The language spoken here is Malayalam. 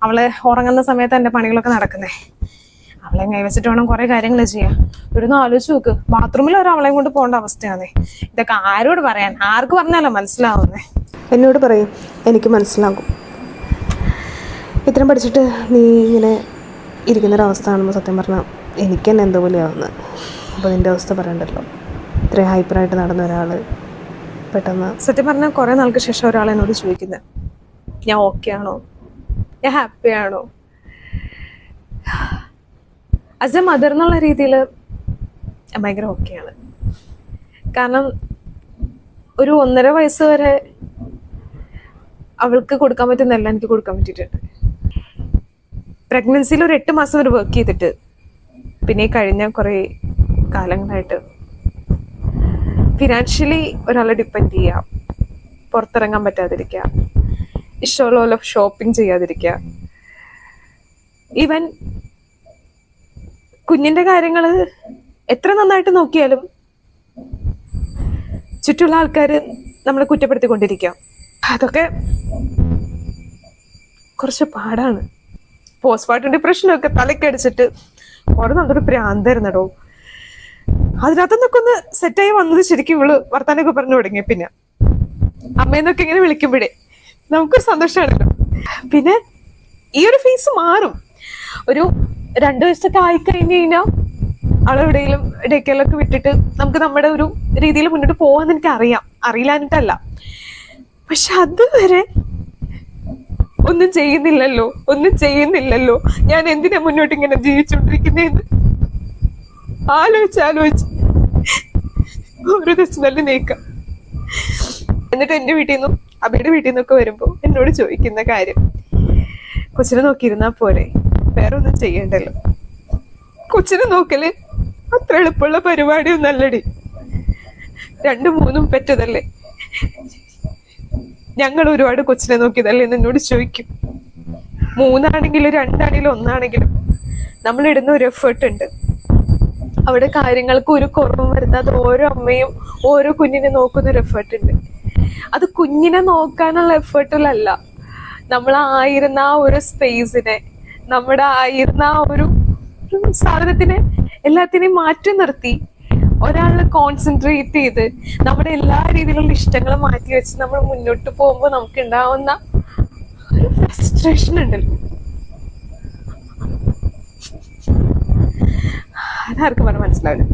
അവള് ഉറങ്ങുന്ന സമയത്ത് എൻ്റെ പണികളൊക്കെ നടക്കുന്നേ. അവളെ കൈവച്ചിട്ട് വേണം കുറെ കാര്യങ്ങൾ ചെയ്യാൻ. ഇവിടുന്ന് ആലോചിച്ച് നോക്ക്, ബാത്റൂമിൽ അവളെയും കൊണ്ട് പോകേണ്ട അവസ്ഥയാണേ. ഇതൊക്കെ ആരോട് പറയാൻ, ആർക്ക് പറഞ്ഞാലോ മനസ്സിലാവുന്നേ? എന്നോട് പറയും, എനിക്ക് മനസ്സിലാകും. ഇത്രയും പഠിച്ചിട്ട് നീ ഇങ്ങനെ ഇരിക്കുന്നൊരവസ്ഥ കാണുമ്പോൾ സത്യം പറഞ്ഞാൽ എനിക്ക് തന്നെ എന്തോ പോലെയാവുന്നത്. അപ്പോൾ നിൻ്റെ അവസ്ഥ പറയണ്ടല്ലോ. ഇത്രയും ഹൈപ്പറായിട്ട് നടന്ന ഒരാൾ പെട്ടെന്ന്. സത്യം പറഞ്ഞാൽ കുറേ നാൾക്ക് ശേഷം ഒരാൾ എന്നോട് ചോദിക്കുന്നത്, ഞാൻ ഓക്കെ ആണോ, ഞാൻ ഹാപ്പി ആണോ? ആസ് എ മദർ എന്നുള്ള രീതിയിൽ ഞാൻ ഭയങ്കര ഓക്കെയാണ്. കാരണം ഒരു 1.5 വയസ്സ് വരെ അവൾക്ക് കൊടുക്കാൻ പറ്റുന്നതെല്ലാം എനിക്ക് കൊടുക്കാൻ പറ്റിയിട്ടുണ്ട്. പ്രഗ്നൻസിയിൽ ഒരു 8 മാസം വരെ വർക്ക് ചെയ്തിട്ട് പിന്നെ കഴിഞ്ഞ കുറേ കാലങ്ങളായിട്ട് ഫിനാൻഷ്യലി ഒരാളെ ഡിപ്പെൻഡ് ചെയ്യുക, പുറത്തിറങ്ങാൻ പറ്റാതിരിക്കുക, ഇഷ്ടമുള്ള പോലെ ഷോപ്പിംഗ് ചെയ്യാതിരിക്കുക, ഈവൻ കുഞ്ഞിൻ്റെ കാര്യങ്ങൾ എത്ര നന്നായിട്ട് നോക്കിയാലും ചുറ്റുമുള്ള ആൾക്കാർ നമ്മളെ കുറ്റപ്പെടുത്തിക്കൊണ്ടിരിക്കുക. അതൊക്കെ കുറച്ച് പാടാണ്. പോസ്റ്റ്മോർട്ടം ഡിപ്രഷനൊക്കെ തലക്കടിച്ചിട്ട് കുറെ നല്ലൊരു പ്രാന്തായിരുന്നടോ. അതിനകത്തുനിന്നൊക്കെ ഒന്ന് സെറ്റായി വന്നത് ശരിക്കും ഇവള് വർത്താനൊക്കെ പറഞ്ഞു തുടങ്ങിയ പിന്നെ അമ്മയെന്നൊക്കെ ഇങ്ങനെ വിളിക്കുമ്പോഴേ നമുക്കൊരു സന്തോഷമാണല്ലോ. പിന്നെ ഈ ഒരു ഫേസ് മാറും. ഒരു 2 വയസ്സൊക്കെ ആയിക്കഴിഞ്ഞ് കഴിഞ്ഞാൽ അവളെവിടെയെങ്കിലും ഡേക്കലൊക്കെ വിട്ടിട്ട് നമുക്ക് നമ്മുടെ ഒരു രീതിയിൽ മുന്നോട്ട് പോകാമെന്ന് എനിക്ക് അറിയില്ലാഞ്ഞിട്ടല്ല. പക്ഷെ അതുവരെ ഒന്നും ചെയ്യുന്നില്ലല്ലോ, ഞാൻ എന്തിനാ മുന്നോട്ട് ഇങ്ങനെ ജീവിച്ചുകൊണ്ടിരിക്കുന്നതെന്ന് ആലോചിച്ച് ഓരോ ദിവസം നല്ല നീക്കാം. എന്നിട്ട് എൻ്റെ വീട്ടിൽ നിന്നും അബിയുടെ വീട്ടിൽ നിന്നൊക്കെ വരുമ്പോൾ എന്നോട് ചോദിക്കുന്ന കാര്യം, കൊച്ചിനെ നോക്കിയിരുന്നാ പോരെ, വേറെ ഒന്നും ചെയ്യണ്ടല്ലോ. കൊച്ചിനെ നോക്കല് അത്ര എളുപ്പമുള്ള പരിപാടിയൊന്നും അല്ലടി. 2, 3 പെറ്റതല്ലേ, ഞങ്ങൾ ഒരുപാട് കൊച്ചിനെ നോക്കിയതല്ലേ എന്ന് എന്നോട് ചോദിക്കും. 3 ആണെങ്കിലും 2 ആണെങ്കിലും 1 ആണെങ്കിലും നമ്മൾ ഇടുന്ന ഒരു എഫേർട്ട് ഉണ്ട്. അവിടെ കാര്യങ്ങൾക്ക് ഒരു കുറവും വരുത്താതെ ഓരോ അമ്മയും ഓരോ കുഞ്ഞിനെ നോക്കുന്ന ഒരു എഫേർട്ട് ഉണ്ട്. അത് കുഞ്ഞിനെ നോക്കാനുള്ള എഫേർട്ടിലല്ല, നമ്മളായിരുന്ന ആ ഒരു സ്പേസിനെ, നമ്മുടെ ആയിരുന്ന ആ ഒരു സാധനത്തിനെ എല്ലാത്തിനെയും മാറ്റി നിർത്തി ഒരാളെ കോൺസെൻട്രേറ്റ് ചെയ്ത് നമ്മുടെ എല്ലാ രീതിയിലുള്ള ഇഷ്ടങ്ങളും മാറ്റി വെച്ച് നമ്മൾ മുന്നോട്ട് പോകുമ്പോൾ നമുക്ക് ഉണ്ടാവുന്ന ഒരു ഫ്രസ്ട്രേഷൻ ഉണ്ടല്ലോ, അതാർക്കും പറഞ്ഞാൽ മനസ്സിലാവില്ല.